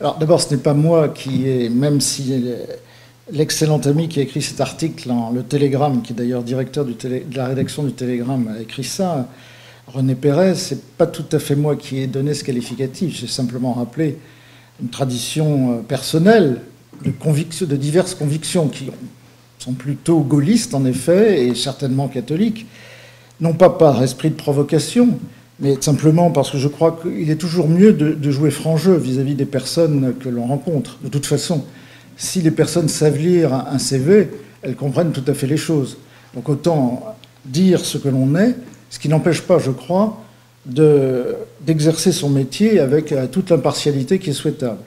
Alors d'abord, ce n'est pas moi qui ai, même si l'excellent ami qui a écrit cet article dans le Télégramme, qui est d'ailleurs directeur de la rédaction du Télégramme, a écrit ça, René Pérez, c'est pas tout à fait moi qui ai donné ce qualificatif. J'ai simplement rappelé une tradition personnelle de diverses convictions qui sont plutôt gaullistes en effet et certainement catholiques, non pas par esprit de provocation, mais simplement parce que je crois qu'il est toujours mieux de jouer franc jeu vis-à-vis des personnes que l'on rencontre. De toute façon, si les personnes savent lire un CV, elles comprennent tout à fait les choses. Donc autant dire ce que l'on est, ce qui n'empêche pas, je crois, d'exercer son métier avec toute l'impartialité qui est souhaitable.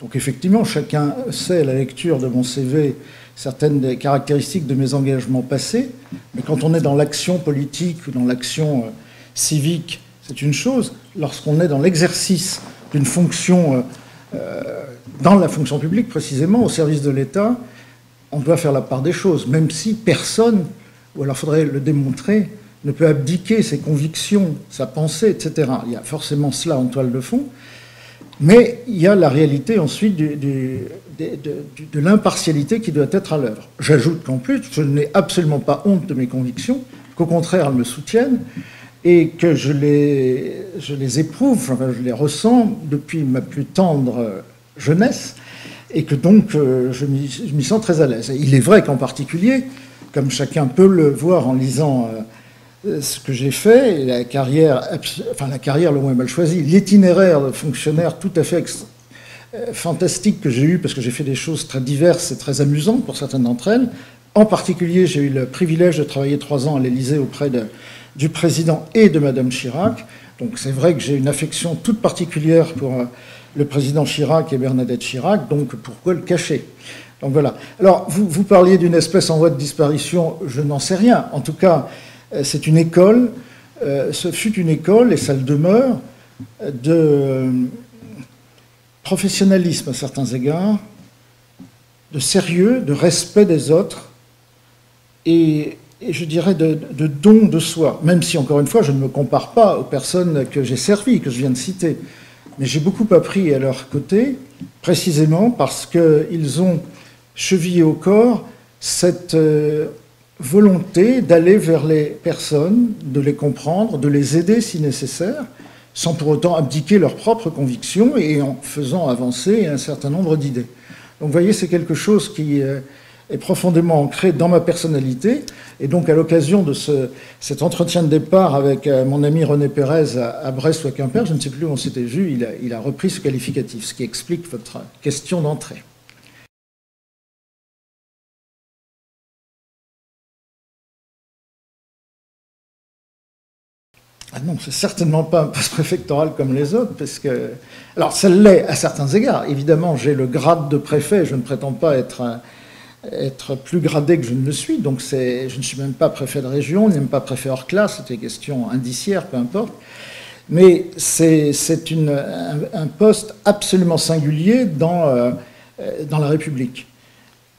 Donc effectivement, chacun sait à la lecture de mon CV certaines des caractéristiques de mes engagements passés, mais quand on est dans l'action politique ou dans l'action civique, c'est une chose. Lorsqu'on est dans l'exercice d'une fonction, dans la fonction publique précisément, au service de l'État, on doit faire la part des choses, même si personne, ou alors il faudrait le démontrer, ne peut abdiquer ses convictions, sa pensée, etc. Il y a forcément cela en toile de fond, mais il y a la réalité ensuite de l'impartialité qui doit être à l'œuvre. J'ajoute qu'en plus, je n'ai absolument pas honte de mes convictions, qu'au contraire, elles me soutiennent, et que je les éprouve, enfin, je les ressens depuis ma plus tendre jeunesse, et que donc je m'y sens très à l'aise. Et il est vrai qu'en particulier, comme chacun peut le voir en lisant ce que j'ai fait, et la carrière le moins mal choisie, l'itinéraire de fonctionnaire tout à fait fantastique que j'ai eu, parce que j'ai fait des choses très diverses et très amusantes pour certaines d'entre elles. En particulier, j'ai eu le privilège de travailler 3 ans à l'Élysée auprès du président et de Madame Chirac. Donc c'est vrai que j'ai une affection toute particulière pour le président Chirac et Bernadette Chirac, donc pourquoi le cacher? Donc voilà. Alors, vous parliez d'une espèce en voie de disparition, je n'en sais rien. En tout cas, c'est une école, ce fut une école, et ça le demeure, de professionnalisme à certains égards, de sérieux, de respect des autres, et je dirais de don de soi, même si, encore une fois, je ne me compare pas aux personnes que j'ai servies, que je viens de citer. Mais j'ai beaucoup appris à leur côté, précisément parce qu'ils ont chevillé au corps cette volonté d'aller vers les personnes, de les comprendre, de les aider si nécessaire, sans pour autant abdiquer leurs propres convictions et en faisant avancer un certain nombre d'idées. Donc vous voyez, c'est quelque chose qui est profondément ancré dans ma personnalité. Et donc à l'occasion de cet entretien de départ avec mon ami René Pérez à Brest ou à Quimper, je ne sais plus où on s'était vu, il a repris ce qualificatif, ce qui explique votre question d'entrée. Ah non, c'est certainement pas un poste préfectoral comme les autres, parce que... Alors, ça l'est à certains égards. Évidemment, j'ai le grade de préfet, je ne prétends pas être plus gradé que je ne le suis, donc je ne suis même pas préfet de région, ni même pas préfet hors classe, c'est une question indiciaire, peu importe. Mais c'est un poste absolument singulier dans la République.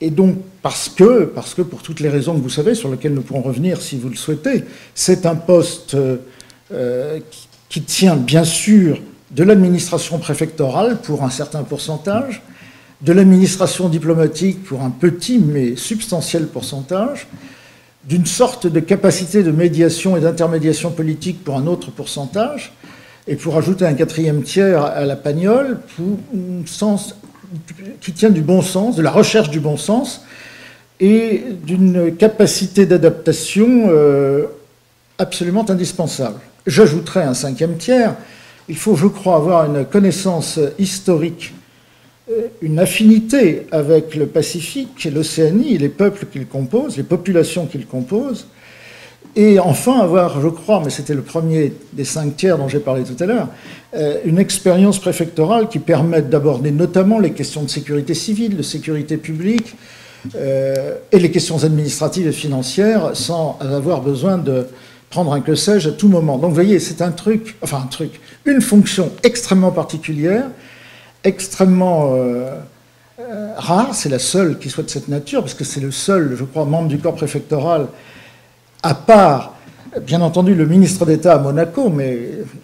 Et donc, parce que pour toutes les raisons que vous savez, sur lesquelles nous pourrons revenir si vous le souhaitez, c'est un poste... qui tient bien sûr de l'administration préfectorale pour un certain pourcentage, de l'administration diplomatique pour un petit mais substantiel pourcentage, d'une sorte de capacité de médiation et d'intermédiation politique pour un autre pourcentage, et pour ajouter un 4e tiers à la pagnole, qui tient du bon sens, de la recherche du bon sens, et d'une capacité d'adaptation absolument indispensable. J'ajouterai un 5e tiers. Il faut, je crois, avoir une connaissance historique, une affinité avec le Pacifique et l'Océanie et les peuples qu'ils composent, les populations qu'ils composent, et enfin avoir, je crois, mais c'était le premier des 5 tiers dont j'ai parlé tout à l'heure, une expérience préfectorale qui permette d'aborder notamment les questions de sécurité civile, de sécurité publique, et les questions administratives et financières sans avoir besoin de prendre un que sais-je à tout moment. Donc vous voyez, c'est une fonction extrêmement particulière, extrêmement rare, c'est la seule qui soit de cette nature, parce que c'est le seul, je crois, membre du corps préfectoral, à part bien entendu, le ministre d'État à Monaco, mais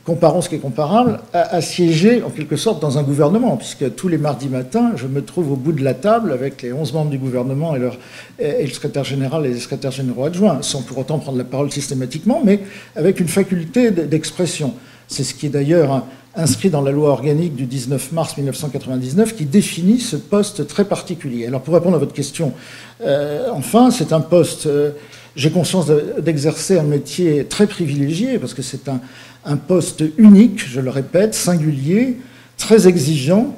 comparons ce qui est comparable, a siégé en quelque sorte dans un gouvernement, puisque tous les mardis matins, je me trouve au bout de la table avec les 11 membres du gouvernement et le secrétaire général et les secrétaires généraux adjoints, sans pour autant prendre la parole systématiquement, mais avec une faculté d'expression. C'est ce qui est d'ailleurs inscrit dans la loi organique du 19 mars 1999 qui définit ce poste très particulier. Alors pour répondre à votre question, enfin, c'est un poste... J'ai conscience d'exercer un métier très privilégié parce que c'est un poste unique, je le répète, singulier, très exigeant,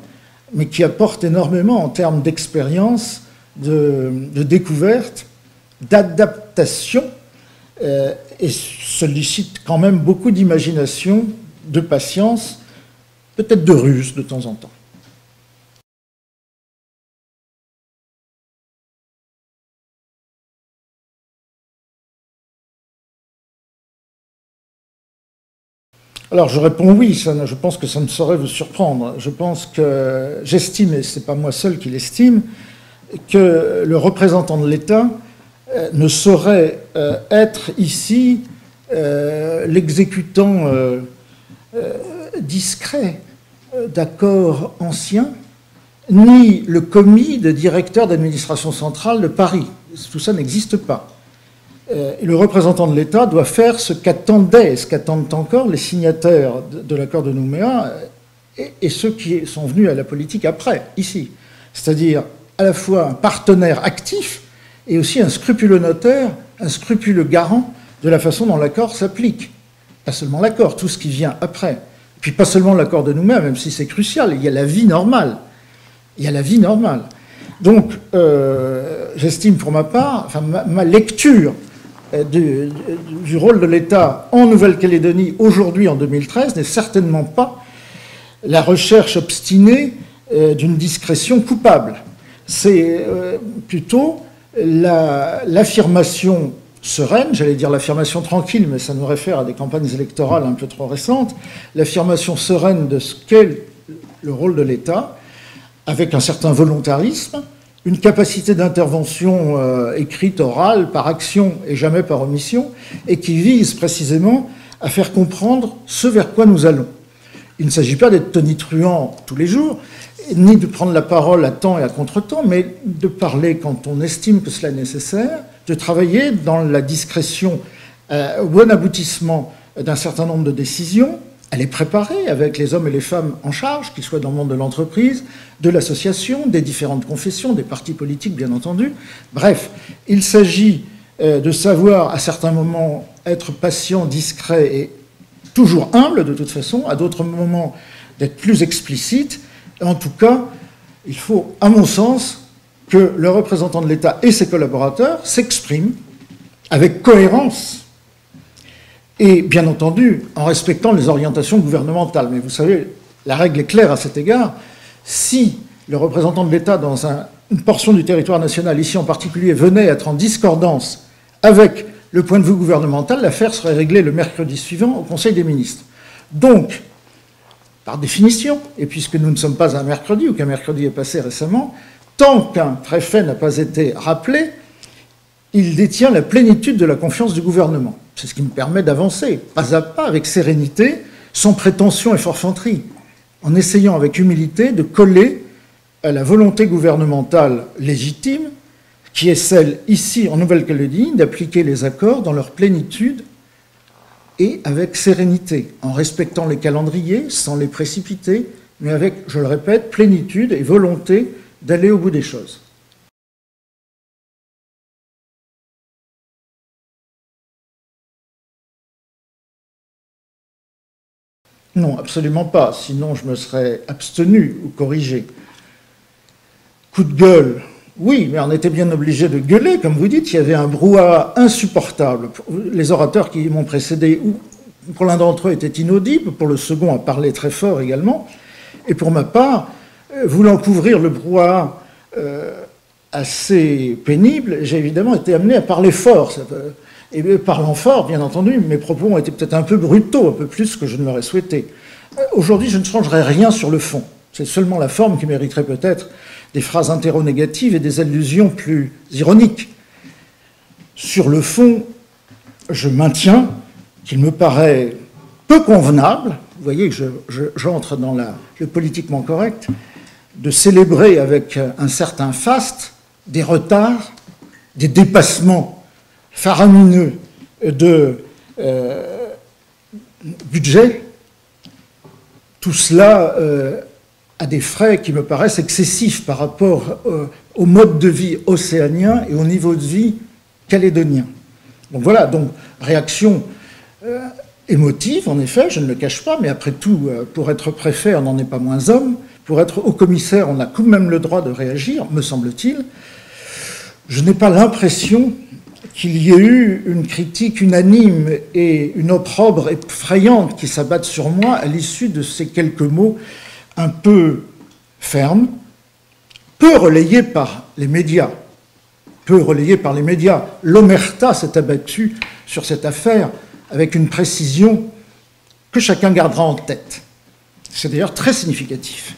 mais qui apporte énormément en termes d'expérience, de découverte, d'adaptation et sollicite quand même beaucoup d'imagination, de patience, peut-être de ruse de temps en temps. Alors je réponds oui, je pense que ça ne saurait vous surprendre. Je pense que j'estime, et ce n'est pas moi seul qui l'estime, que le représentant de l'État ne saurait être ici l'exécutant discret d'accords anciens, ni le commis de directeur d'administration centrale de Paris. Tout ça n'existe pas. Le représentant de l'État doit faire ce qu'attendaient, ce qu'attendent encore les signataires de l'accord de Nouméa et ceux qui sont venus à la politique après, ici. C'est-à-dire à la fois un partenaire actif et aussi un scrupuleux notaire, un scrupuleux garant de la façon dont l'accord s'applique. Pas seulement l'accord, tout ce qui vient après. Puis pas seulement l'accord de Nouméa, même si c'est crucial, il y a la vie normale. Il y a la vie normale. Donc, j'estime pour ma part, enfin, ma lecture du rôle de l'État en Nouvelle-Calédonie aujourd'hui en 2013 n'est certainement pas la recherche obstinée d'une discrétion coupable. C'est plutôt l'affirmation sereine, j'allais dire l'affirmation tranquille, mais ça nous réfère à des campagnes électorales un peu trop récentes, l'affirmation sereine de ce qu'est le rôle de l'État, avec un certain volontarisme, une capacité d'intervention écrite, orale, par action et jamais par omission, et qui vise précisément à faire comprendre ce vers quoi nous allons. Il ne s'agit pas d'être tonitruant tous les jours, ni de prendre la parole à temps et à contre-temps, mais de parler quand on estime que cela est nécessaire, de travailler dans la discrétion au bon aboutissement d'un certain nombre de décisions, à les préparer avec les hommes et les femmes en charge, qu'ils soient dans le monde de l'entreprise, de l'association, des différentes confessions, des partis politiques bien entendu. Bref, il s'agit de savoir à certains moments être patient, discret et toujours humble de toute façon, à d'autres moments d'être plus explicite. En tout cas, il faut, à mon sens, que le représentant de l'État et ses collaborateurs s'expriment avec cohérence et, bien entendu, en respectant les orientations gouvernementales. Mais vous savez, la règle est claire à cet égard. Si le représentant de l'État dans une portion du territoire national, ici en particulier, venait être en discordance avec le point de vue gouvernemental, l'affaire serait réglée le mercredi suivant au Conseil des ministres. Donc, par définition, et puisque nous ne sommes pas un mercredi, ou qu'un mercredi est passé récemment, tant qu'un préfet n'a pas été rappelé, il détient la plénitude de la confiance du gouvernement. C'est ce qui me permet d'avancer, pas à pas, avec sérénité, sans prétention et forfanterie, en essayant avec humilité de coller à la volonté gouvernementale légitime, qui est celle, ici en Nouvelle-Calédonie, d'appliquer les accords dans leur plénitude et avec sérénité, en respectant les calendriers, sans les précipiter, mais avec, je le répète, plénitude et volonté d'aller au bout des choses. Non, absolument pas, sinon je me serais abstenu ou corrigé. Coup de gueule, oui, mais on était bien obligé de gueuler, comme vous dites, il y avait un brouhaha insupportable. Les orateurs qui m'ont précédé, pour l'un d'entre eux, étaient inaudibles, pour le second a parlé très fort également, et pour ma part, voulant couvrir le brouhaha assez pénible, j'ai évidemment été amené à parler fort. Et parlant fort, bien entendu, mes propos ont été peut-être un peu brutaux, un peu plus que je ne l'aurais souhaité. Aujourd'hui, je ne changerai rien sur le fond. C'est seulement la forme qui mériterait peut-être des phrases interro-négatives et des allusions plus ironiques. Sur le fond, je maintiens qu'il me paraît peu convenable, vous voyez que j'entre dans le politiquement correct, de célébrer avec un certain faste des retards, des dépassements faramineux de budget, tout cela a des frais qui me paraissent excessifs par rapport au mode de vie océanien et au niveau de vie calédonien. Donc voilà, donc réaction émotive, en effet, je ne le cache pas, mais après tout, pour être préfet, on n'en est pas moins homme. Pour être haut-commissaire, on a quand même le droit de réagir, me semble-t-il. Je n'ai pas l'impression qu'il y ait eu une critique unanime et une opprobre effrayante qui s'abattent sur moi à l'issue de ces quelques mots un peu fermes, peu relayés par les médias. L'omerta s'est abattue sur cette affaire avec une précision que chacun gardera en tête. C'est d'ailleurs très significatif.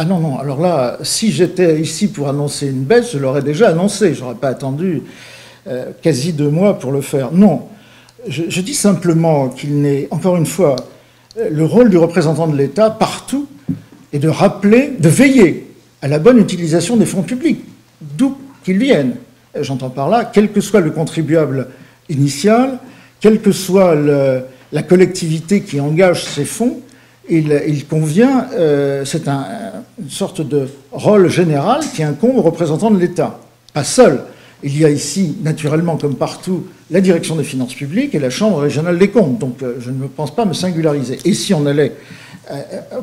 Ah non, non, alors là, si j'étais ici pour annoncer une baisse, je l'aurais déjà annoncé, je n'aurais pas attendu quasi 2 mois pour le faire. Non, je dis simplement qu'il n'est, encore une fois, le rôle du représentant de l'État partout est de rappeler, de veiller à la bonne utilisation des fonds publics, d'où qu'ils viennent. J'entends par là, quel que soit le contribuable initial, quelle que soit la collectivité qui engage ces fonds, il convient, c'est une sorte de rôle général qui incombe aux représentants de l'État. Pas seul. Il y a ici, naturellement, comme partout, la direction des finances publiques et la Chambre régionale des comptes. Donc je ne pense pas me singulariser. Et si on allait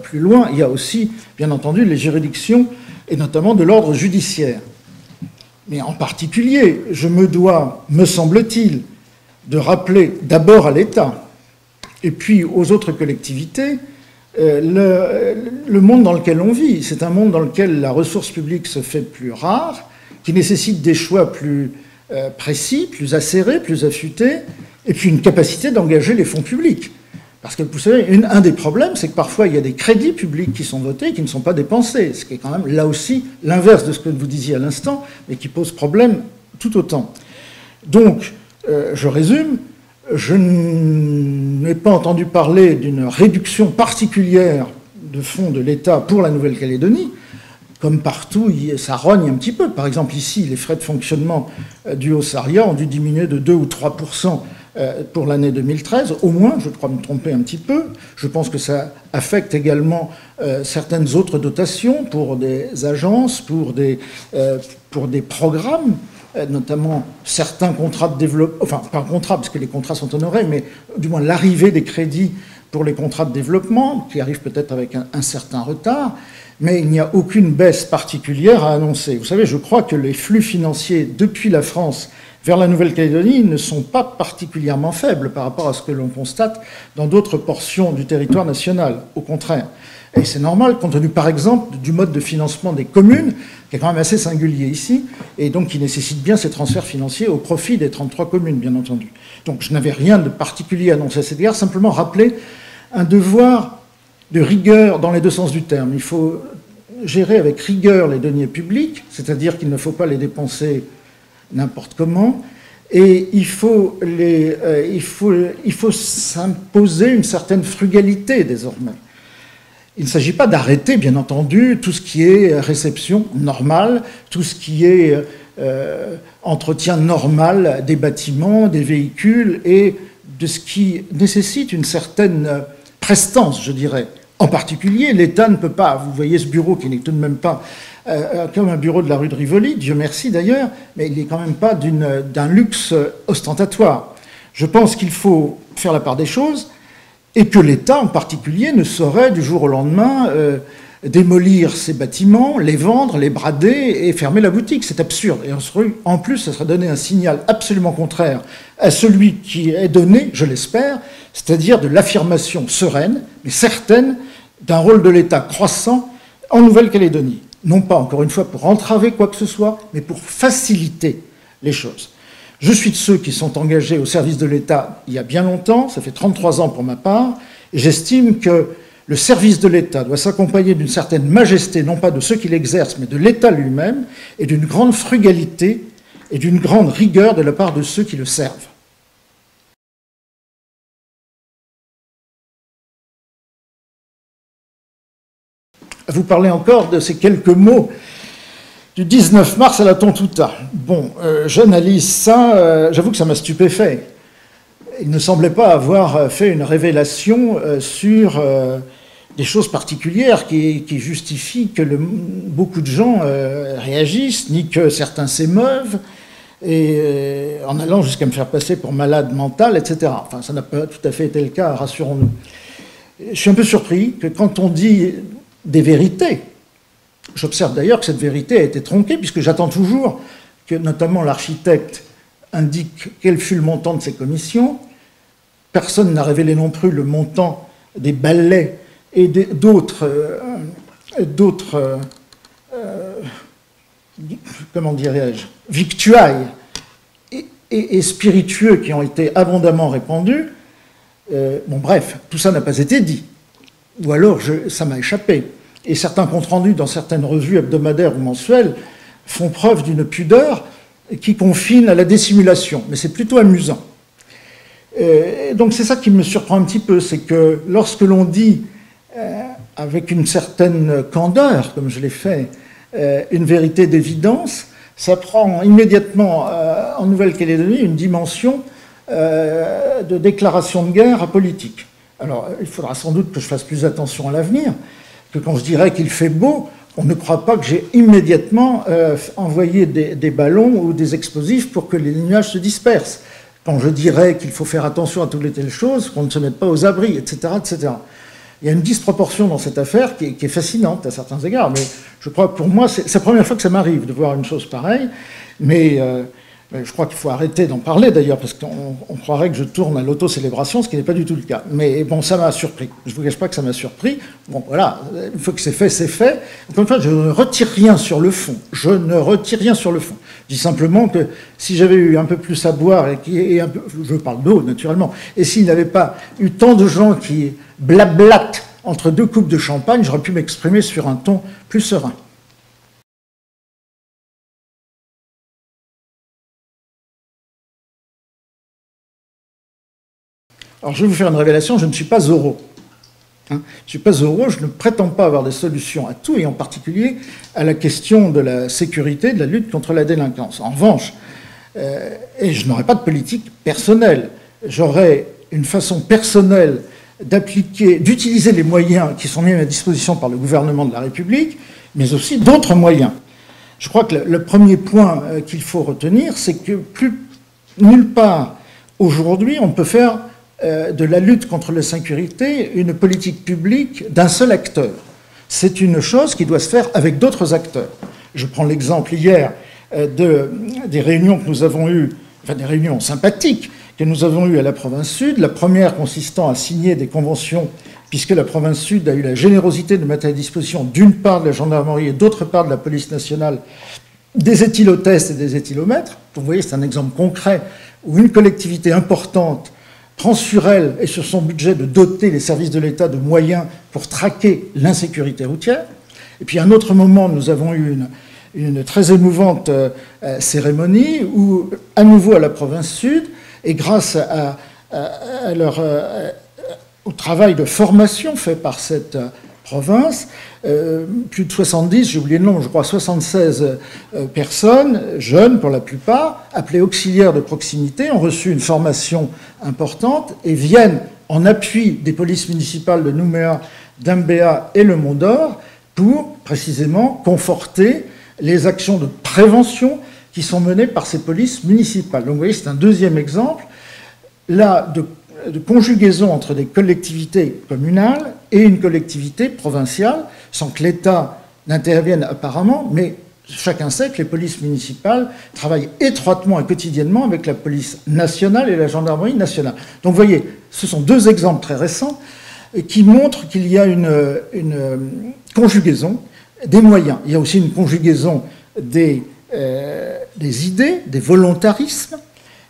plus loin, il y a aussi, bien entendu, les juridictions, et notamment de l'ordre judiciaire. Mais en particulier, je me dois, me semble-t-il, de rappeler d'abord à l'État, et puis aux autres collectivités, le monde dans lequel on vit. C'est un monde dans lequel la ressource publique se fait plus rare, qui nécessite des choix plus précis, plus acérés, plus affûtés, et puis une capacité d'engager les fonds publics. Parce que vous savez, un des problèmes, c'est que parfois il y a des crédits publics qui sont votés et qui ne sont pas dépensés, ce qui est quand même là aussi l'inverse de ce que vous disiez à l'instant, mais qui pose problème tout autant. Donc, je résume, je n'ai pas entendu parler d'une réduction particulière de fonds de l'État pour la Nouvelle-Calédonie. Comme partout, ça rogne un petit peu. Par exemple, ici, les frais de fonctionnement du Haut-Saria ont dû diminuer de 2 ou 3% pour l'année 2013, au moins, je crois me tromper un petit peu. Je pense que ça affecte également certaines autres dotations pour des agences, pour des programmes, notamment certains contrats de développement, enfin, pas un contrat, parce que les contrats sont honorés, mais du moins l'arrivée des crédits pour les contrats de développement, qui arrivent peut-être avec un certain retard, mais il n'y a aucune baisse particulière à annoncer. Vous savez, je crois que les flux financiers depuis la France vers la Nouvelle-Calédonie ne sont pas particulièrement faibles par rapport à ce que l'on constate dans d'autres portions du territoire national, au contraire. Et c'est normal, compte tenu, par exemple, du mode de financement des communes, qui est quand même assez singulier ici, et donc qui nécessite bien ces transferts financiers au profit des 33 communes, bien entendu. Donc je n'avais rien de particulier à annoncer à cet égard, simplement rappeler un devoir de rigueur dans les deux sens du terme. Il faut gérer avec rigueur les deniers publics, c'est-à-dire qu'il ne faut pas les dépenser n'importe comment, et il faut s'imposer une certaine frugalité désormais. Il ne s'agit pas d'arrêter, bien entendu, tout ce qui est réception normale, tout ce qui est entretien normal des bâtiments, des véhicules, et de ce qui nécessite une certaine prestance, je dirais. En particulier, l'État ne peut pas, vous voyez ce bureau qui n'est tout de même pas comme un bureau de la rue de Rivoli, Dieu merci d'ailleurs, mais il n'est quand même pas d'un luxe ostentatoire. Je pense qu'il faut faire la part des choses, et que l'État en particulier ne saurait du jour au lendemain démolir ces bâtiments, les vendre, les brader et fermer la boutique. C'est absurde. Et en plus, ça serait donner un signal absolument contraire à celui qui est donné, je l'espère, c'est-à-dire de l'affirmation sereine, mais certaine, d'un rôle de l'État croissant en Nouvelle-Calédonie. Non pas, encore une fois, pour entraver quoi que ce soit, mais pour faciliter les choses. Je suis de ceux qui sont engagés au service de l'État il y a bien longtemps, ça fait 33 ans pour ma part, et j'estime que le service de l'État doit s'accompagner d'une certaine majesté, non pas de ceux qui l'exercent, mais de l'État lui-même, et d'une grande frugalité et d'une grande rigueur de la part de ceux qui le servent. Vous parlez encore de ces quelques mots du 19 mars à la Tontouta. Bon, j'analyse ça, j'avoue que ça m'a stupéfait. Il ne semblait pas avoir fait une révélation sur des choses particulières qui justifient que beaucoup de gens réagissent, ni que certains s'émeuvent, et en allant jusqu'à me faire passer pour malade mental, etc. Enfin, ça n'a pas tout à fait été le cas, rassurons-nous. Je suis un peu surpris que quand on dit des vérités, j'observe d'ailleurs que cette vérité a été tronquée, puisque j'attends toujours que notamment l'architecte indique quel fut le montant de ces commissions. Personne n'a révélé non plus le montant des ballets et d'autres comment dirais-je, victuailles et spiritueux qui ont été abondamment répandus. Bon, bref, tout ça n'a pas été dit. Ou alors, ça m'a échappé. Et certains comptes rendus dans certaines revues hebdomadaires ou mensuelles font preuve d'une pudeur qui confine à la dissimulation. Mais c'est plutôt amusant. Donc c'est ça qui me surprend un petit peu, c'est que lorsque l'on dit, avec une certaine candeur, comme je l'ai fait, une vérité d'évidence, ça prend immédiatement en Nouvelle-Calédonie une dimension de déclaration de guerre politique. Alors, il faudra sans doute que je fasse plus attention à l'avenir, que quand je dirais qu'il fait beau, on ne croit pas que j'ai immédiatement envoyé des ballons ou des explosifs pour que les nuages se dispersent. Quand je dirais qu'il faut faire attention à toutes les telles choses, qu'on ne se mette pas aux abris, etc., etc. Il y a une disproportion dans cette affaire qui est fascinante à certains égards, mais je crois que pour moi, c'est la première fois que ça m'arrive de voir une chose pareille, mais je crois qu'il faut arrêter d'en parler d'ailleurs, parce qu'on croirait que je tourne à l'autocélébration, ce qui n'est pas du tout le cas. Mais bon, ça m'a surpris. Je ne vous cache pas que ça m'a surpris. Bon, voilà, une fois que c'est fait, c'est fait. Encore une fois, je ne retire rien sur le fond. Je ne retire rien sur le fond. Je dis simplement que si j'avais eu un peu plus à boire, je parle d'eau naturellement, et s'il n'y avait pas eu tant de gens qui blablatent entre deux coupes de champagne, j'aurais pu m'exprimer sur un ton plus serein. Alors, je vais vous faire une révélation, je ne suis pas Zorro. Je ne suis pas Zorro, je ne prétends pas avoir des solutions à tout, et en particulier à la question de la sécurité, de la lutte contre la délinquance. En revanche, et je n'aurai pas de politique personnelle, j'aurai une façon personnelle d'utiliser les moyens qui sont mis à ma disposition par le gouvernement de la République, mais aussi d'autres moyens. Je crois que le premier point qu'il faut retenir, c'est que nulle part aujourd'hui on peut faire de la lutte contre l'insécurité une politique publique d'un seul acteur. C'est une chose qui doit se faire avec d'autres acteurs. Je prends l'exemple hier des réunions que nous avons eues, enfin des réunions sympathiques que nous avons eues à la province sud, la première consistant à signer des conventions, puisque la province sud a eu la générosité de mettre à disposition d'une part de la gendarmerie et d'autre part de la police nationale des éthylotests et des éthylomètres. Donc vous voyez, c'est un exemple concret où une collectivité importante prend sur elle et sur son budget de doter les services de l'État de moyens pour traquer l'insécurité routière. Et puis à un autre moment, nous avons eu une très émouvante cérémonie où, à nouveau à la province sud, et grâce au travail de formation fait par cette province, plus de 70, j'ai oublié le nom, je crois 76 personnes, jeunes pour la plupart, appelées auxiliaires de proximité, ont reçu une formation importante et viennent en appui des polices municipales de Nouméa, d'Mbéa et le Mont-d'Or pour précisément conforter les actions de prévention qui sont menées par ces polices municipales. Donc vous voyez, c'est un deuxième exemple, là, de conjugaison entre des collectivités communales et une collectivité provinciale, sans que l'État n'intervienne apparemment, mais chacun sait que les polices municipales travaillent étroitement et quotidiennement avec la police nationale et la gendarmerie nationale. Donc vous voyez, ce sont deux exemples très récents qui montrent qu'il y a une conjugaison des moyens. Il y a aussi une conjugaison des idées, des volontarismes,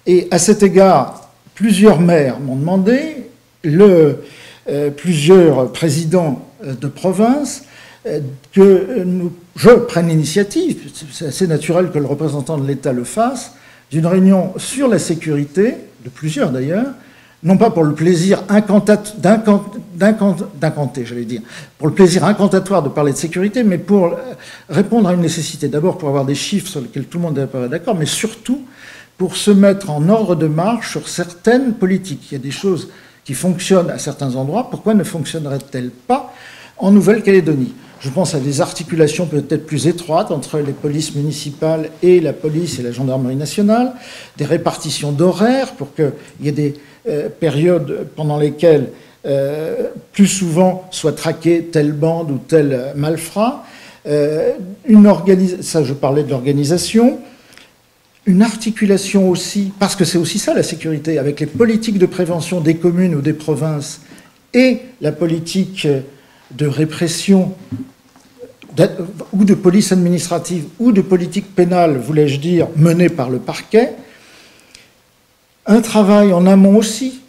et à cet égard, plusieurs maires m'ont demandé plusieurs présidents de province, que je prenne l'initiative, c'est assez naturel que le représentant de l'État le fasse, d'une réunion sur la sécurité, de plusieurs d'ailleurs, non pas pour le plaisir d'incanter, j'allais dire, pour le plaisir incantatoire de parler de sécurité, mais pour répondre à une nécessité. D'abord pour avoir des chiffres sur lesquels tout le monde est d'accord, mais surtout pour se mettre en ordre de marche sur certaines politiques. Il y a des choses qui fonctionnent à certains endroits, pourquoi ne fonctionneraient-elles pas en Nouvelle-Calédonie? Je pense à des articulations peut-être plus étroites entre les polices municipales et la police et la gendarmerie nationale, des répartitions d'horaires pour qu'il y ait des périodes pendant lesquelles plus souvent soit traqué telle bande ou tel malfrat. Ça, je parlais de l'organisation. Une articulation aussi, parce que c'est aussi ça la sécurité, avec les politiques de prévention des communes ou des provinces et la politique de répression ou de police administrative ou de politique pénale, voulais-je dire, menée par le parquet. Un travail en amont aussi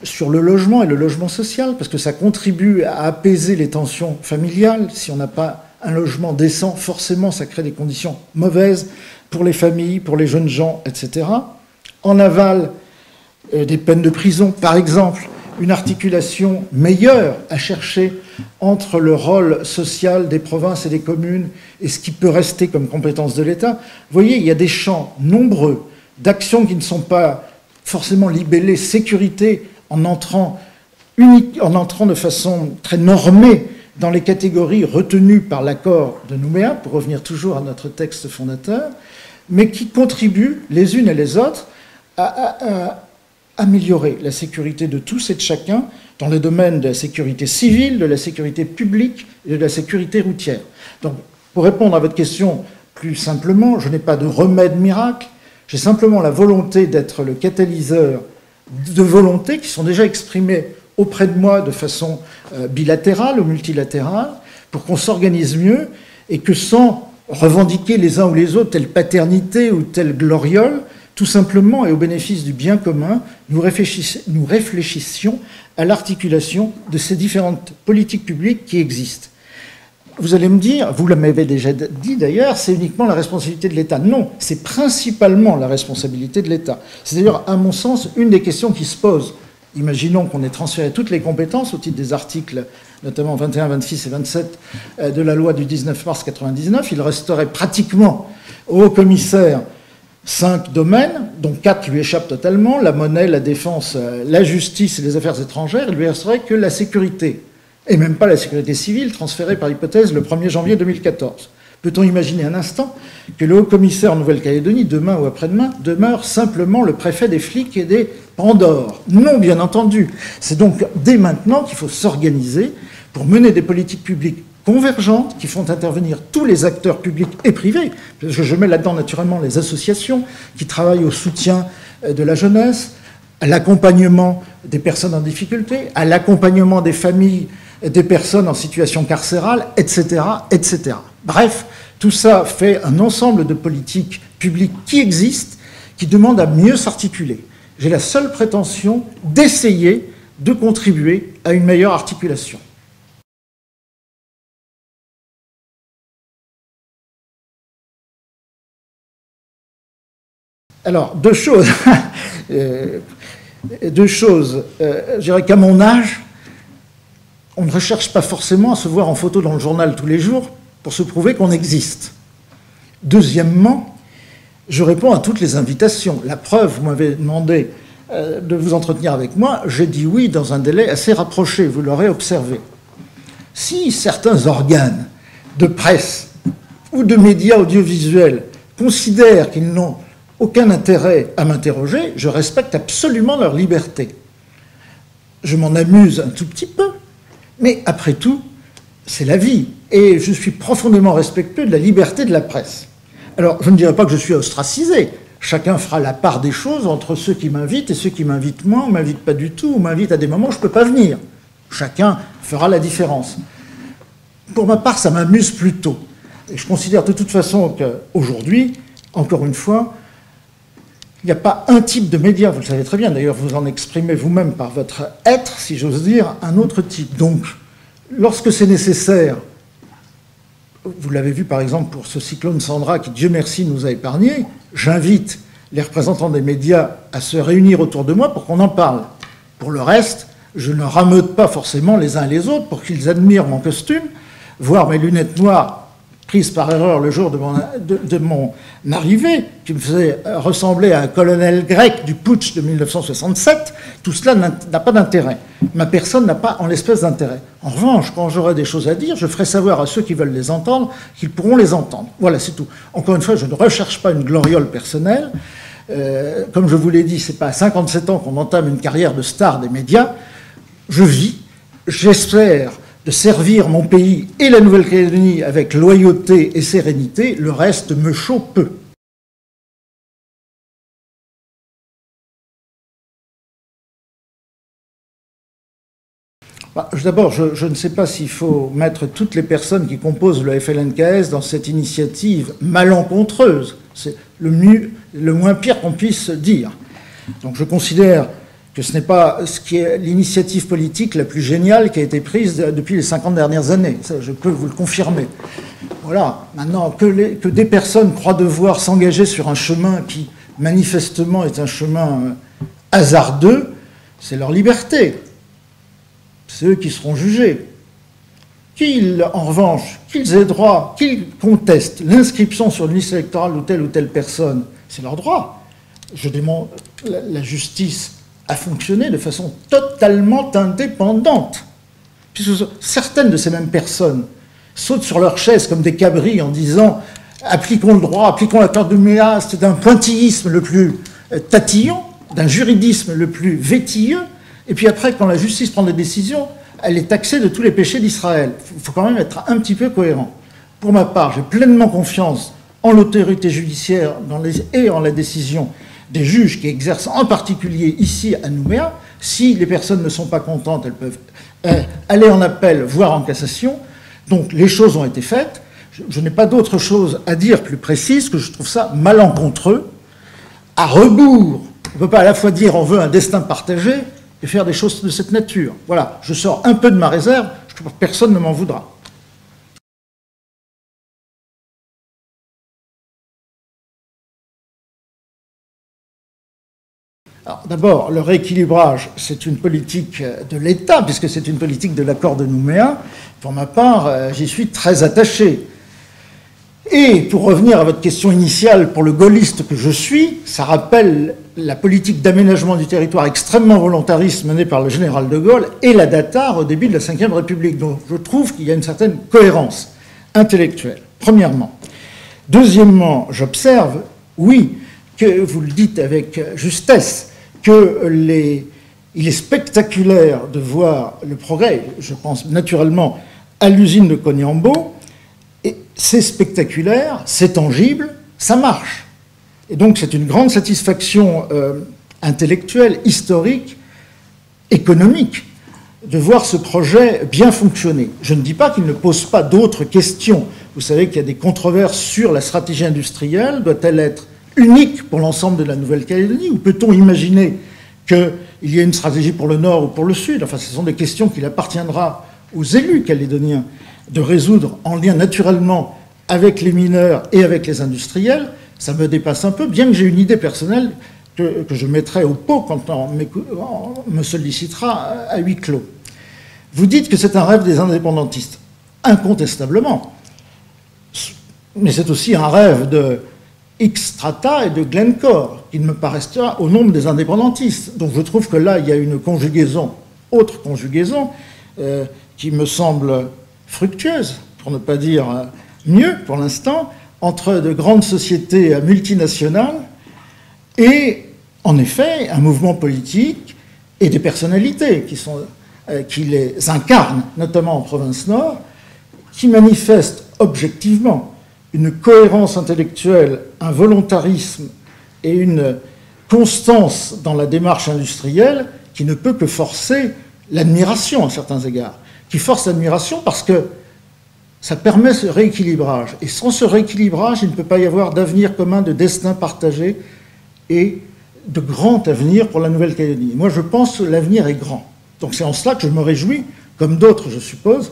sur le logement et le logement social, parce que ça contribue à apaiser les tensions familiales. Si on n'a pas un logement décent, forcément, ça crée des conditions mauvaises pour les familles, pour les jeunes gens, etc. En aval, des peines de prison, par exemple, une articulation meilleure à chercher entre le rôle social des provinces et des communes et ce qui peut rester comme compétence de l'État. Vous voyez, il y a des champs nombreux d'actions qui ne sont pas forcément libellées sécurité en entrant de façon très normée dans les catégories retenues par l'accord de Nouméa, pour revenir toujours à notre texte fondateur, mais qui contribuent les unes et les autres à améliorer la sécurité de tous et de chacun dans le domaine de la sécurité civile, de la sécurité publique et de la sécurité routière. Donc, pour répondre à votre question plus simplement, je n'ai pas de remède miracle, j'ai simplement la volonté d'être le catalyseur de volontés qui sont déjà exprimées auprès de moi de façon bilatérale ou multilatérale pour qu'on s'organise mieux et que sans revendiquer les uns ou les autres telle paternité ou telle gloriole, tout simplement et au bénéfice du bien commun, nous réfléchissions à l'articulation de ces différentes politiques publiques qui existent. Vous allez me dire, vous m'avez déjà dit d'ailleurs, c'est uniquement la responsabilité de l'État. Non, c'est principalement la responsabilité de l'État. C'est d'ailleurs, à mon sens, une des questions qui se posent. Imaginons qu'on ait transféré toutes les compétences au titre des articles, notamment 21, 26 et 27 de la loi du 19 mars 1999. Il resterait pratiquement au haut-commissaire 5 domaines, dont 4 lui échappent totalement, la monnaie, la défense, la justice et les affaires étrangères. Il lui resterait que la sécurité, et même pas la sécurité civile, transférée par hypothèse le 1er janvier 2014. Peut-on imaginer un instant que le haut-commissaire en Nouvelle-Calédonie, demain ou après-demain, demeure simplement le préfet des flics et des Pandores? Non, bien entendu. C'est donc dès maintenant qu'il faut s'organiser pour mener des politiques publiques convergentes qui font intervenir tous les acteurs publics et privés, parce que je mets là-dedans naturellement les associations qui travaillent au soutien de la jeunesse, à l'accompagnement des personnes en difficulté, à l'accompagnement des familles des personnes en situation carcérale, etc., etc. Bref, tout ça fait un ensemble de politiques publiques qui existent, qui demandent à mieux s'articuler. J'ai la seule prétention d'essayer de contribuer à une meilleure articulation. Alors, deux choses. Je dirais qu'à mon âge, on ne recherche pas forcément à se voir en photo dans le journal tous les jours pour se prouver qu'on existe. Deuxièmement, je réponds à toutes les invitations. La preuve, vous m'avez demandé de vous entretenir avec moi, j'ai dit oui dans un délai assez rapproché, vous l'aurez observé. Si certains organes de presse ou de médias audiovisuels considèrent qu'ils n'ont aucun intérêt à m'interroger, je respecte absolument leur liberté. Je m'en amuse un tout petit peu, mais après tout, c'est la vie. Et je suis profondément respectueux de la liberté de la presse. Alors, je ne dirais pas que je suis ostracisé. Chacun fera la part des choses entre ceux qui m'invitent et ceux qui m'invitent moins, ou m'invitent pas du tout, ou m'invitent à des moments où je ne peux pas venir. Chacun fera la différence. Pour ma part, ça m'amuse plutôt. Et je considère de toute façon qu'aujourd'hui, encore une fois, Il n'y a pas un type de média, vous le savez très bien, d'ailleurs vous en exprimez vous-même par votre être, si j'ose dire, un autre type. Donc, lorsque c'est nécessaire, vous l'avez vu par exemple pour ce cyclone Sandra qui, Dieu merci, nous a épargnés, j'invite les représentants des médias à se réunir autour de moi pour qu'on en parle. Pour le reste, je ne rameute pas forcément les uns et les autres pour qu'ils admirent mon costume, voire mes lunettes noires prises par erreur le jour de mon arrivée, qui me faisait ressembler à un colonel grec du putsch de 1967, tout cela n'a pas d'intérêt. Ma personne n'a pas en l'espèce d'intérêt. En revanche, quand j'aurai des choses à dire, je ferai savoir à ceux qui veulent les entendre qu'ils pourront les entendre. Voilà, c'est tout. Encore une fois, je ne recherche pas une gloriole personnelle. Comme je vous l'ai dit, ce n'est pas à 57 ans qu'on entame une carrière de star des médias. Je vis, j'espère de servir mon pays et la Nouvelle-Calédonie avec loyauté et sérénité, le reste me chauffe peu. D'abord, je ne sais pas s'il faut mettre toutes les personnes qui composent le FLNKS dans cette initiative malencontreuse. C'est le moins pire qu'on puisse dire. Donc je considère que ce n'est pas ce qui est l'initiative politique la plus géniale qui a été prise depuis les 50 dernières années. Ça, je peux vous le confirmer. Voilà. Maintenant, que des personnes croient devoir s'engager sur un chemin qui, manifestement, est un chemin hasardeux, c'est leur liberté. C'est eux qui seront jugés. En revanche, qu'ils aient droit, qu'ils contestent l'inscription sur une liste électorale de telle ou telle personne, c'est leur droit. Je demande la justice a fonctionné de façon totalement indépendante. Puisque certaines de ces mêmes personnes sautent sur leur chaise comme des cabris en disant « appliquons le droit, appliquons l'accord de Nouméa », c'est d'un pointillisme le plus tatillon, d'un juridisme le plus vétilleux, et puis après, quand la justice prend des décisions, elle est taxée de tous les péchés d'Israël. Il faut quand même être un petit peu cohérent. Pour ma part, j'ai pleinement confiance en l'autorité judiciaire et en la décision des juges qui exercent en particulier ici à Nouméa. Si les personnes ne sont pas contentes, elles peuvent aller en appel, voire en cassation. Donc les choses ont été faites. Je n'ai pas d'autre chose à dire plus précise que je trouve ça malencontreux. À rebours, on ne peut pas à la fois dire on veut un destin partagé et faire des choses de cette nature. Voilà, je sors un peu de ma réserve, je trouve que personne ne m'en voudra. D'abord, le rééquilibrage, c'est une politique de l'État, puisque c'est une politique de l'accord de Nouméa. Pour ma part, j'y suis très attaché. Et pour revenir à votre question initiale, pour le gaulliste que je suis, ça rappelle la politique d'aménagement du territoire extrêmement volontariste menée par le général de Gaulle et la Datar au début de la Ve République. Donc je trouve qu'il y a une certaine cohérence intellectuelle, premièrement. Deuxièmement, j'observe, oui, que vous le dites avec justesse, qu'il est spectaculaire de voir le progrès. Je pense naturellement à l'usine de Koniambo. Et c'est spectaculaire, c'est tangible, ça marche. Et donc c'est une grande satisfaction intellectuelle, historique, économique, de voir ce projet bien fonctionner. Je ne dis pas qu'il ne pose pas d'autres questions. Vous savez qu'il y a des controverses sur la stratégie industrielle. Doit-elle être unique pour l'ensemble de la Nouvelle-Calédonie, ou peut-on imaginer qu'il y ait une stratégie pour le Nord ou pour le Sud? Enfin, ce sont des questions qu'il appartiendra aux élus calédoniens de résoudre en lien naturellement avec les mineurs et avec les industriels. Ça me dépasse un peu, bien que j'ai une idée personnelle que je mettrai au pot quand on me sollicitera à huis clos. Vous dites que c'est un rêve des indépendantistes. Incontestablement. Mais c'est aussi un rêve de Xstrata et de Glencore, qui ne me paraissent pas au nombre des indépendantistes. Donc je trouve que là, il y a une conjugaison, autre conjugaison, qui me semble fructueuse, pour ne pas dire mieux pour l'instant, entre de grandes sociétés multinationales et, en effet, un mouvement politique et des personnalités qui les incarnent, notamment en province nord, qui manifestent objectivement une cohérence intellectuelle, un volontarisme et une constance dans la démarche industrielle qui ne peut que forcer l'admiration à certains égards, qui force l'admiration parce que ça permet ce rééquilibrage. Et sans ce rééquilibrage, il ne peut pas y avoir d'avenir commun, de destin partagé et de grand avenir pour la Nouvelle-Calédonie. Moi, je pense que l'avenir est grand. Donc c'est en cela que je me réjouis, comme d'autres, je suppose,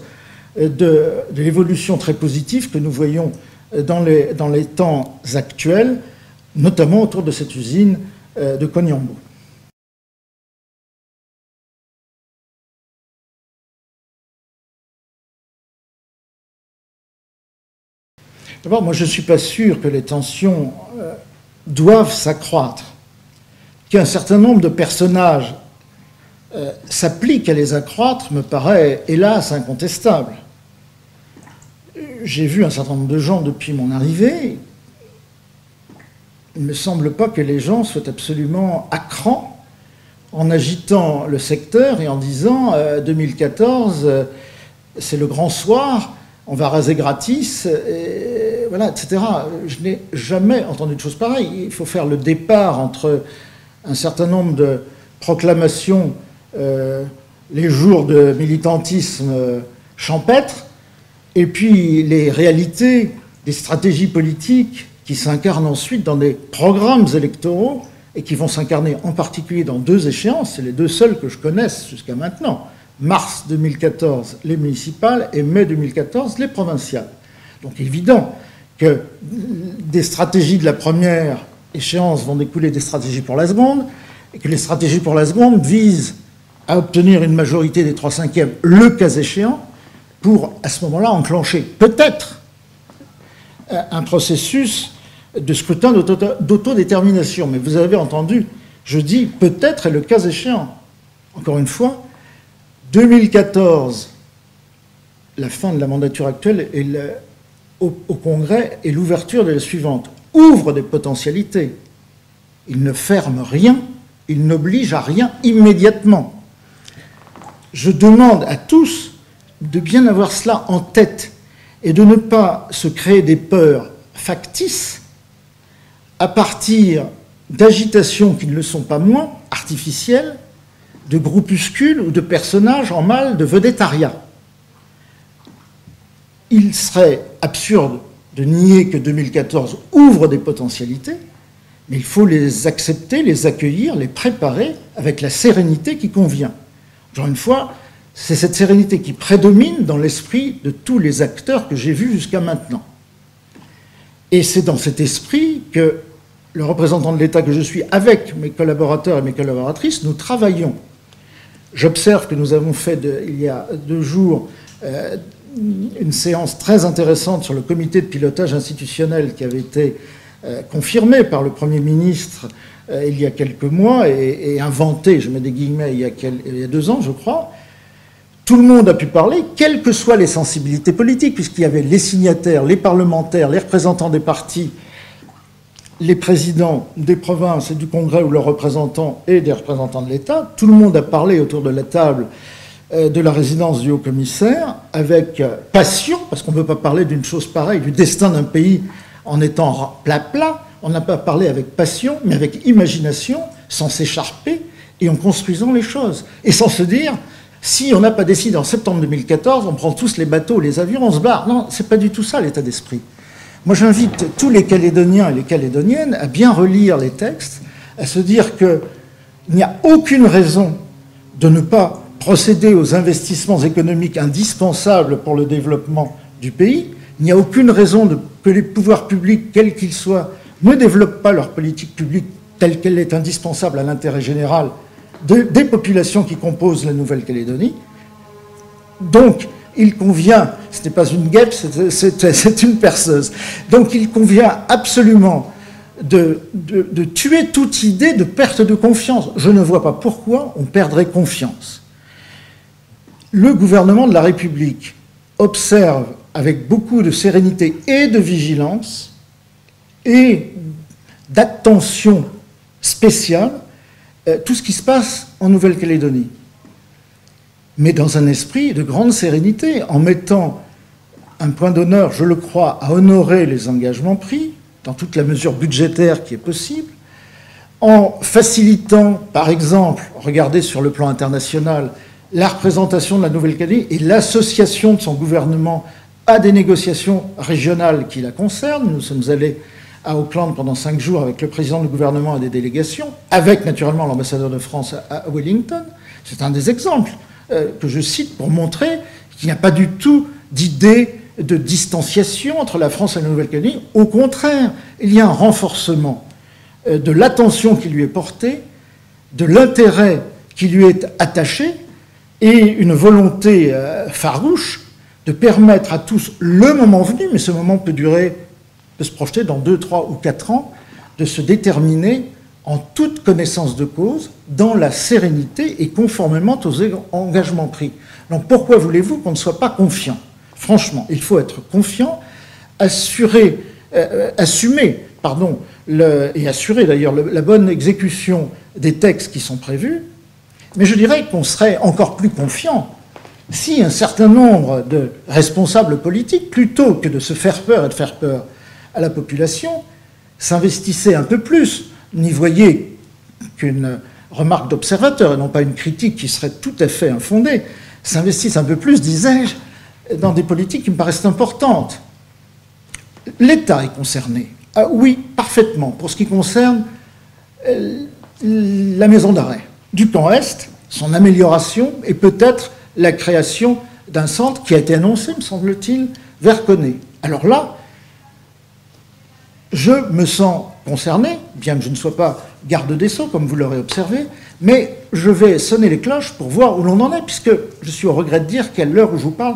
de l'évolution très positive que nous voyons dans les temps actuels, notamment autour de cette usine de Koniambo. D'abord, moi, je ne suis pas sûr que les tensions doivent s'accroître, qu'un certain nombre de personnages s'appliquent à les accroître me paraît, hélas, incontestable. J'ai vu un certain nombre de gens depuis mon arrivée. Il ne me semble pas que les gens soient absolument à cran en agitant le secteur et en disant 2014, c'est le grand soir, on va raser gratis, et voilà, etc. Je n'ai jamais entendu de choses pareilles. Il faut faire le départ entre un certain nombre de proclamations les jours de militantisme champêtre, et puis les réalités des stratégies politiques qui s'incarnent ensuite dans des programmes électoraux et qui vont s'incarner en particulier dans deux échéances, c'est les deux seules que je connaisse jusqu'à maintenant, mars 2014 les municipales et mai 2014 les provinciales. Donc évident que des stratégies de la première échéance vont découler des stratégies pour la seconde, et que les stratégies pour la seconde visent à obtenir une majorité des 3/5, le cas échéant, pour, à ce moment-là, enclencher peut-être un processus de scrutin d'autodétermination. Mais vous avez entendu, je dis peut-être et le cas échéant. Encore une fois, 2014, la fin de la mandature actuelle et au Congrès et l'ouverture de la suivante ouvre des potentialités. Il ne ferme rien, il n'oblige à rien immédiatement. Je demande à tous de bien avoir cela en tête et de ne pas se créer des peurs factices à partir d'agitations qui ne le sont pas moins, artificielles, de groupuscules ou de personnages en mal de vedettariat. Il serait absurde de nier que 2014 ouvre des potentialités, mais il faut les accepter, les accueillir, les préparer avec la sérénité qui convient. Encore une fois, c'est cette sérénité qui prédomine dans l'esprit de tous les acteurs que j'ai vus jusqu'à maintenant. Et c'est dans cet esprit que le représentant de l'État que je suis, avec mes collaborateurs et mes collaboratrices, nous travaillons. J'observe que nous avons fait, il y a 2 jours, une séance très intéressante sur le comité de pilotage institutionnel qui avait été confirmé par le Premier ministre il y a quelques mois et inventé, je mets des guillemets, il y a 2 ans, je crois. Tout le monde a pu parler, quelles que soient les sensibilités politiques, puisqu'il y avait les signataires, les parlementaires, les représentants des partis, les présidents des provinces et du Congrès ou leurs représentants et des représentants de l'État. Tout le monde a parlé autour de la table de la résidence du haut-commissaire avec passion, parce qu'on ne peut pas parler d'une chose pareille, du destin d'un pays en étant plat-plat. On n'a pas parlé avec passion, mais avec imagination, sans s'écharper et en construisant les choses. Et sans se dire, si on n'a pas décidé en septembre 2014, on prend tous les bateaux, les avions, on se barre. Non, c'est pas du tout ça l'état d'esprit. Moi, j'invite tous les Calédoniens et les Calédoniennes à bien relire les textes, à se dire qu'il n'y a aucune raison de ne pas procéder aux investissements économiques indispensables pour le développement du pays. Il n'y a aucune raison que les pouvoirs publics, quels qu'ils soient, ne développent pas leur politique publique telle qu'elle est indispensable à l'intérêt général des populations qui composent la Nouvelle-Calédonie. Donc, il convient, ce n'est pas une guêpe, c'est une perceuse. Donc il convient absolument de tuer toute idée de perte de confiance. Je ne vois pas pourquoi on perdrait confiance. Le gouvernement de la République observe avec beaucoup de sérénité et de vigilance et d'attention spéciale tout ce qui se passe en Nouvelle-Calédonie, mais dans un esprit de grande sérénité, en mettant un point d'honneur, je le crois, à honorer les engagements pris, dans toute la mesure budgétaire qui est possible, en facilitant, par exemple, regardez sur le plan international, la représentation de la Nouvelle-Calédonie et l'association de son gouvernement à des négociations régionales qui la concernent. Nous sommes allés à Auckland pendant 5 jours avec le président du gouvernement et des délégations, avec naturellement l'ambassadeur de France à Wellington. C'est un des exemples que je cite pour montrer qu'il n'y a pas du tout d'idée de distanciation entre la France et la Nouvelle-Calédonie. Au contraire, il y a un renforcement de l'attention qui lui est portée, de l'intérêt qui lui est attaché, et une volonté farouche de permettre à tous, le moment venu, mais ce moment peut se projeter dans 2, 3 ou 4 ans, de se déterminer en toute connaissance de cause, dans la sérénité et conformément aux engagements pris. Donc pourquoi voulez-vous qu'on ne soit pas confiant? Franchement, il faut être confiant, assumer d'ailleurs la bonne exécution des textes qui sont prévus, mais je dirais qu'on serait encore plus confiant si un certain nombre de responsables politiques, plutôt que de se faire peur et de faire peur à la population, s'investissaient un peu plus, n'y voyaient qu'une remarque d'observateur et non pas une critique qui serait tout à fait infondée, s'investissent un peu plus, disais-je, dans des politiques qui me paraissent importantes. L'État est concerné. Ah, oui, parfaitement, pour ce qui concerne la maison d'arrêt du camp Est, son amélioration et peut-être la création d'un centre qui a été annoncé, me semble-t-il, vers Koné. Alors là, je me sens concerné, bien que je ne sois pas garde des Sceaux, comme vous l'aurez observé, mais je vais sonner les cloches pour voir où l'on en est, puisque je suis au regret de dire qu'à l'heure où je vous parle,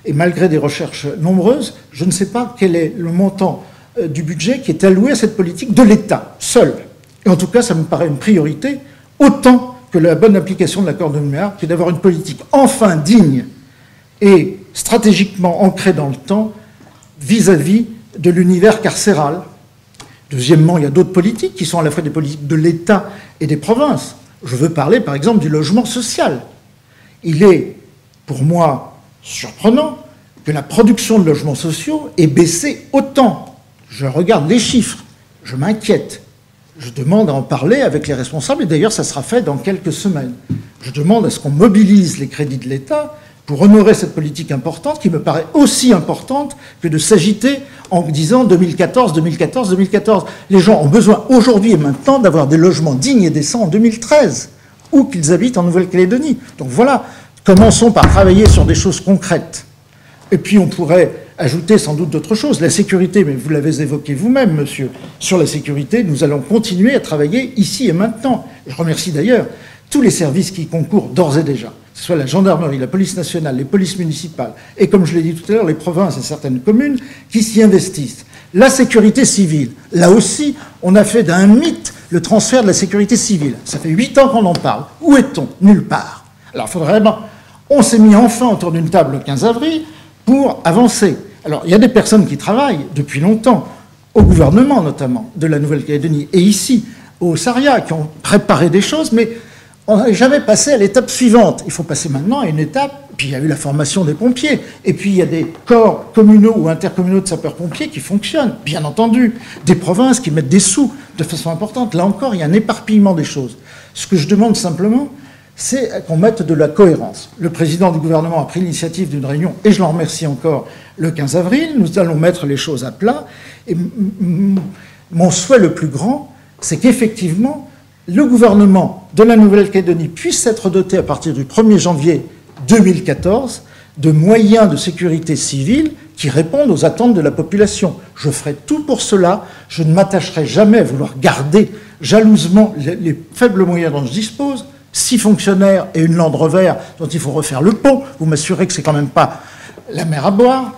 et malgré des recherches nombreuses, je ne sais pas quel est le montant du budget qui est alloué à cette politique de l'État, seul. Et en tout cas, ça me paraît une priorité, autant que la bonne application de l'accord de Nouméa, qui est d'avoir une politique enfin digne et stratégiquement ancrée dans le temps vis-à-vis de l'univers carcéral. Deuxièmement, il y a d'autres politiques qui sont à la fois des politiques de l'État et des provinces. Je veux parler, par exemple, du logement social. Il est, pour moi, surprenant que la production de logements sociaux ait baissé autant. Je regarde les chiffres, je m'inquiète. Je demande à en parler avec les responsables, et d'ailleurs, ça sera fait dans quelques semaines. Je demande à ce qu'on mobilise les crédits de l'État pour honorer cette politique importante, qui me paraît aussi importante que de s'agiter en disant 2014, 2014, 2014. Les gens ont besoin aujourd'hui et maintenant d'avoir des logements dignes et décents en 2013, où qu'ils habitent en Nouvelle-Calédonie. Donc voilà, commençons par travailler sur des choses concrètes. Et puis on pourrait ajouter sans doute d'autres choses. La sécurité, mais vous l'avez évoqué vous-même, monsieur, sur la sécurité, nous allons continuer à travailler ici et maintenant. Je remercie d'ailleurs tous les services qui concourent d'ores et déjà, que ce soit la gendarmerie, la police nationale, les polices municipales, et comme je l'ai dit tout à l'heure, les provinces et certaines communes qui s'y investissent. La sécurité civile, là aussi, on a fait d'un mythe le transfert de la sécurité civile. Ça fait 8 ans qu'on en parle. Où est-on? Nulle part. Alors, il faudrait... On s'est mis enfin autour d'une table le 15 avril pour avancer. Alors, il y a des personnes qui travaillent depuis longtemps, au gouvernement notamment, de la Nouvelle-Calédonie, et ici, au Saria, qui ont préparé des choses, mais on n'a jamais passé à l'étape suivante. Il faut passer maintenant à une étape, puis il y a eu la formation des pompiers, et puis il y a des corps communaux ou intercommunaux de sapeurs-pompiers qui fonctionnent, bien entendu, des provinces qui mettent des sous de façon importante. Là encore, il y a un éparpillement des choses. Ce que je demande simplement, c'est qu'on mette de la cohérence. Le président du gouvernement a pris l'initiative d'une réunion, et je l'en remercie encore, le 15 avril. Nous allons mettre les choses à plat. Et mon souhait le plus grand, c'est qu'effectivement, le gouvernement de la Nouvelle-Calédonie puisse être doté à partir du 1er janvier 2014 de moyens de sécurité civile qui répondent aux attentes de la population. Je ferai tout pour cela. Je ne m'attacherai jamais à vouloir garder jalousement les faibles moyens dont je dispose. 6 fonctionnaires et une Land Rover dont il faut refaire le pont. Vous m'assurez que c'est quand même pas la mer à boire.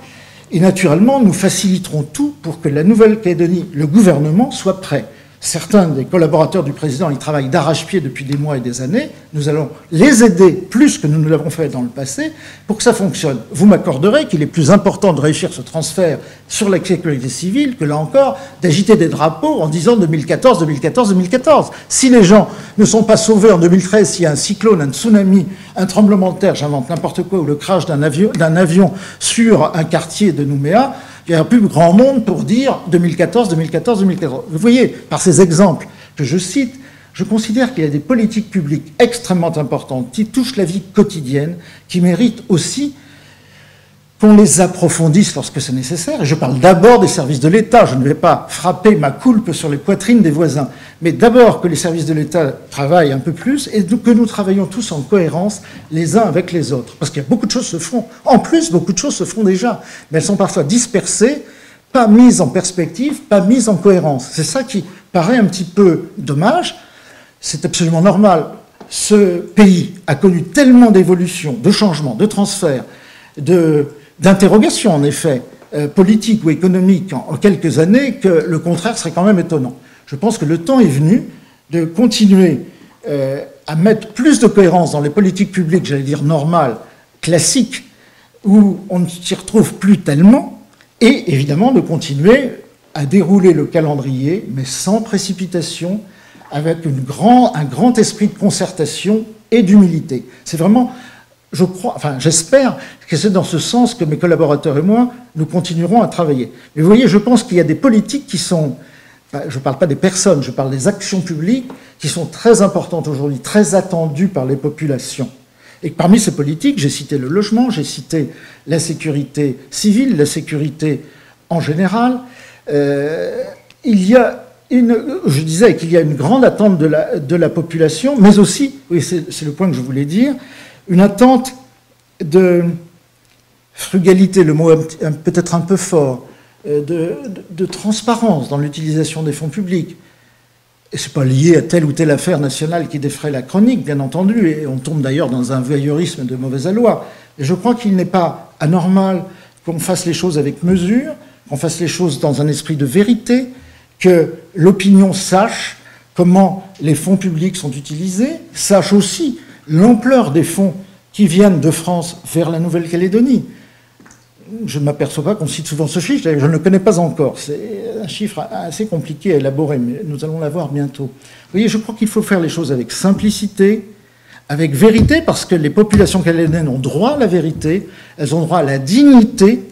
Et naturellement, nous faciliterons tout pour que la Nouvelle-Calédonie, le gouvernement, soit prêt. Certains des collaborateurs du président y travaillent d'arrache-pied depuis des mois et des années. Nous allons les aider plus que nous ne l'avons fait dans le passé pour que ça fonctionne. Vous m'accorderez qu'il est plus important de réussir ce transfert sur la sécurité civile que, là encore, d'agiter des drapeaux en disant 2014, 2014, 2014. Si les gens ne sont pas sauvés en 2013, s'il y a un cyclone, un tsunami, un tremblement de terre, j'invente n'importe quoi, ou le crash d'un avion sur un quartier de Nouméa, il y a un plus grand monde pour dire 2014, 2014, 2014. Vous voyez, par ces exemples que je cite, je considère qu'il y a des politiques publiques extrêmement importantes qui touchent la vie quotidienne, qui méritent aussi qu'on les approfondisse lorsque c'est nécessaire. Et je parle d'abord des services de l'État. Je ne vais pas frapper ma coulpe sur les poitrines des voisins. Mais d'abord que les services de l'État travaillent un peu plus et que nous travaillions tous en cohérence les uns avec les autres. Parce qu'il y a beaucoup de choses se font. En plus, beaucoup de choses se font déjà. Mais elles sont parfois dispersées, pas mises en perspective, pas mises en cohérence. C'est ça qui paraît un petit peu dommage. C'est absolument normal. Ce pays a connu tellement d'évolutions, de changements, de transferts, d'interrogations, en effet, politiques ou économiques en quelques années, que le contraire serait quand même étonnant. Je pense que le temps est venu de continuer à mettre plus de cohérence dans les politiques publiques, j'allais dire normales, classiques, où on ne s'y retrouve plus tellement, et évidemment de continuer à dérouler le calendrier, mais sans précipitation, avec un grand esprit de concertation et d'humilité. C'est vraiment, je crois, enfin j'espère que c'est dans ce sens que mes collaborateurs et moi, nous continuerons à travailler. Mais vous voyez, je pense qu'il y a des politiques qui sont, je ne parle pas des personnes, je parle des actions publiques qui sont très importantes aujourd'hui, très attendues par les populations. Et parmi ces politiques, j'ai cité le logement, j'ai cité la sécurité civile, la sécurité en général. Je disais qu'il y a une grande attente de la population, mais aussi, oui, c'est le point que je voulais dire, une attente de frugalité, le mot est peut-être un peu fort, de transparence dans l'utilisation des fonds publics. Et ce n'est pas lié à telle ou telle affaire nationale qui défraie la chronique, bien entendu, et on tombe d'ailleurs dans un voyeurisme de mauvaise aloi. Et je crois qu'il n'est pas anormal qu'on fasse les choses avec mesure, qu'on fasse les choses dans un esprit de vérité, que l'opinion sache comment les fonds publics sont utilisés, sache aussi l'ampleur des fonds qui viennent de France vers la Nouvelle-Calédonie. Je ne m'aperçois pas qu'on cite souvent ce chiffre, je ne le connais pas encore. C'est un chiffre assez compliqué à élaborer, mais nous allons l'avoir bientôt. Vous voyez, je crois qu'il faut faire les choses avec simplicité, avec vérité, parce que les populations calédoniennes ont droit à la vérité, elles ont droit à la dignité,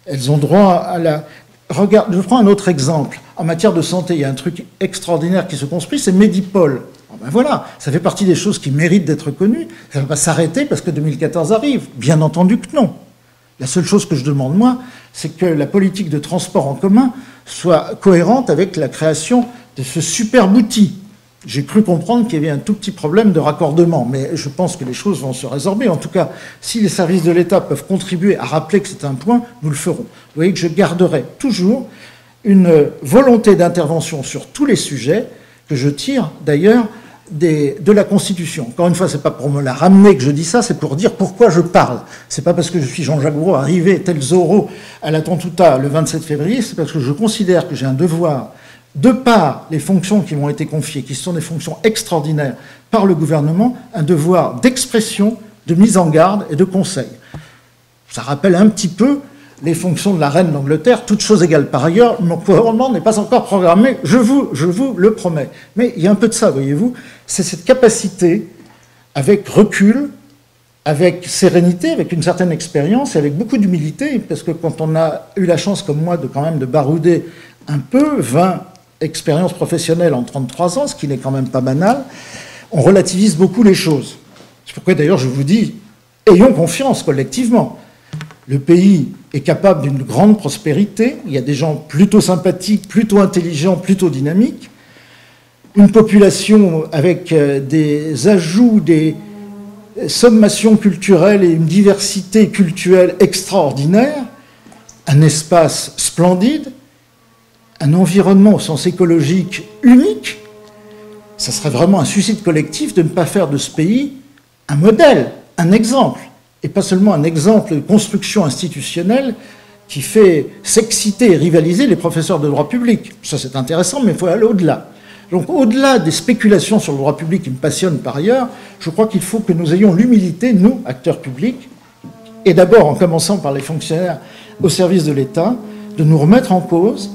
elles ont droit à la... Regarde, je prends un autre exemple. En matière de santé, il y a un truc extraordinaire qui se construit, c'est Medipol. Ben voilà, ça fait partie des choses qui méritent d'être connues. Ça ne va pas s'arrêter parce que 2014 arrive. Bien entendu que non. La seule chose que je demande, moi, c'est que la politique de transport en commun soit cohérente avec la création de ce superbe outil. J'ai cru comprendre qu'il y avait un tout petit problème de raccordement, mais je pense que les choses vont se résorber. En tout cas, si les services de l'État peuvent contribuer à rappeler que c'est un point, nous le ferons. Vous voyez que je garderai toujours une volonté d'intervention sur tous les sujets que je tire d'ailleurs de la Constitution. Encore une fois, ce n'est pas pour me la ramener que je dis ça, c'est pour dire pourquoi je parle. Ce n'est pas parce que je suis Jean-Jacques Brault arrivé tel Zorro à la Tontouta le 27 février, c'est parce que je considère que j'ai un devoir, de par les fonctions qui m'ont été confiées, qui sont des fonctions extraordinaires par le gouvernement, un devoir d'expression, de mise en garde et de conseil. Ça rappelle un petit peu les fonctions de la reine d'Angleterre, toutes choses égales par ailleurs. Mon gouvernement n'est pas encore programmé, je vous le promets. Mais il y a un peu de ça, voyez-vous, c'est cette capacité, avec recul, avec sérénité, avec une certaine expérience et avec beaucoup d'humilité, parce que quand on a eu la chance, comme moi, de barouder un peu, 20 expériences professionnelles en 33 ans, ce qui n'est quand même pas banal, on relativise beaucoup les choses. C'est pourquoi d'ailleurs je vous dis, ayons confiance collectivement. Le pays est capable d'une grande prospérité, il y a des gens plutôt sympathiques, plutôt intelligents, plutôt dynamiques, une population avec des ajouts, des sommations culturelles et une diversité culturelle extraordinaire, un espace splendide, un environnement au sens écologique unique. Ça serait vraiment un suicide collectif de ne pas faire de ce pays un modèle, un exemple, et pas seulement un exemple de construction institutionnelle qui fait s'exciter et rivaliser les professeurs de droit public. Ça, c'est intéressant, mais il faut aller au-delà. Donc, au-delà des spéculations sur le droit public qui me passionnent par ailleurs, je crois qu'il faut que nous ayons l'humilité, nous, acteurs publics, et d'abord en commençant par les fonctionnaires au service de l'État, de nous remettre en cause,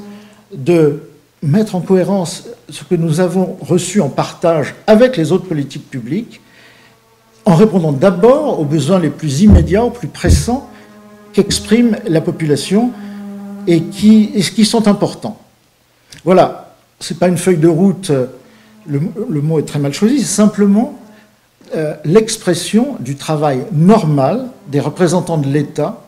de mettre en cohérence ce que nous avons reçu en partage avec les autres politiques publiques, en répondant d'abord aux besoins les plus immédiats, aux plus pressants qu'exprime la population et qui sont importants. Voilà, ce n'est pas une feuille de route, le mot est très mal choisi, c'est simplement l'expression du travail normal des représentants de l'État,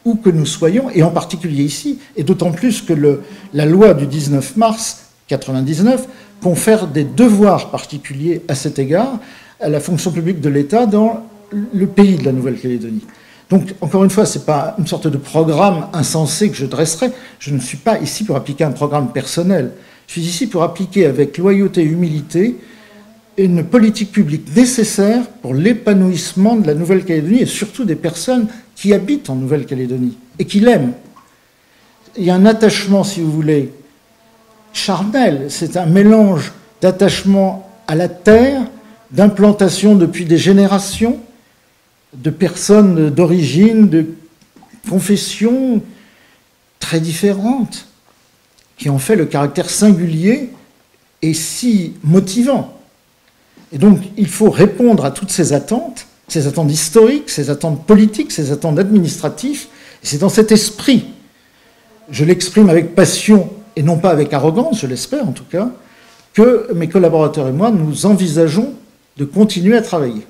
où que nous soyons, et en particulier ici, et d'autant plus que la loi du 19 mars 1999 confère des devoirs particuliers à cet égard à la fonction publique de l'État dans le pays de la Nouvelle-Calédonie. Donc, encore une fois, ce n'est pas une sorte de programme insensé que je dresserai. Je ne suis pas ici pour appliquer un programme personnel. Je suis ici pour appliquer avec loyauté et humilité une politique publique nécessaire pour l'épanouissement de la Nouvelle-Calédonie et surtout des personnes qui habitent en Nouvelle-Calédonie et qui l'aiment. Il y a un attachement, si vous voulez, charnel. C'est un mélange d'attachement à la terre, d'implantation depuis des générations, de personnes d'origine, de confessions très différentes, qui ont fait le caractère singulier et si motivant. Et donc, il faut répondre à toutes ces attentes historiques, ces attentes politiques, ces attentes administratives. Et c'est dans cet esprit, je l'exprime avec passion et non pas avec arrogance, je l'espère en tout cas, que mes collaborateurs et moi, nous envisageons de continuer à travailler.